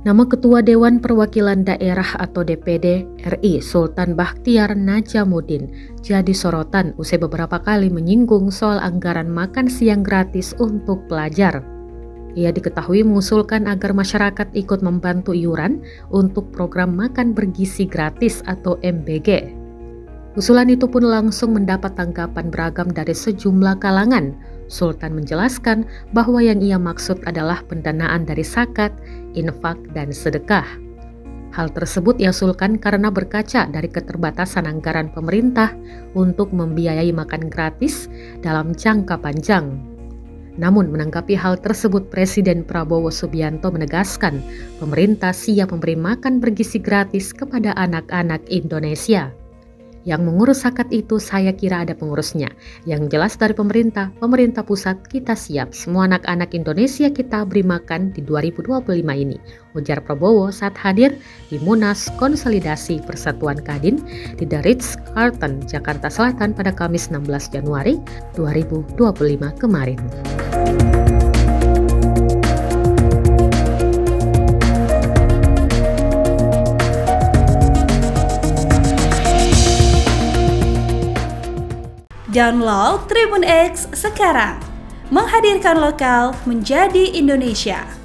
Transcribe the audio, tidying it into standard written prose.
Nama Ketua Dewan Perwakilan Daerah atau DPD RI Sultan Bakhtiar Najamuddin jadi sorotan usai beberapa kali menyinggung soal anggaran makan siang gratis untuk pelajar. Ia diketahui mengusulkan agar masyarakat ikut membantu iuran untuk program makan bergizi gratis atau MBG. Usulan itu pun langsung mendapat tanggapan beragam dari sejumlah kalangan. Sultan menjelaskan bahwa yang ia maksud adalah pendanaan dari zakat, infak, dan sedekah. Hal tersebut ia usulkan karena berkaca dari keterbatasan anggaran pemerintah untuk membiayai makan gratis dalam jangka panjang. Namun menanggapi hal tersebut, Presiden Prabowo Subianto menegaskan pemerintah siap memberi makan bergizi gratis kepada anak-anak Indonesia. Yang mengurus zakat itu saya kira ada pengurusnya. Yang jelas dari pemerintah pusat kita siap. Semua anak-anak Indonesia kita beri makan di 2025 ini. Ujar Prabowo saat hadir di Munas Konsolidasi Persatuan Kadin di The Ritz-Carlton, Jakarta Selatan pada Kamis 16 Januari 2025 kemarin. Download Tribun X sekarang, menghadirkan lokal menjadi Indonesia.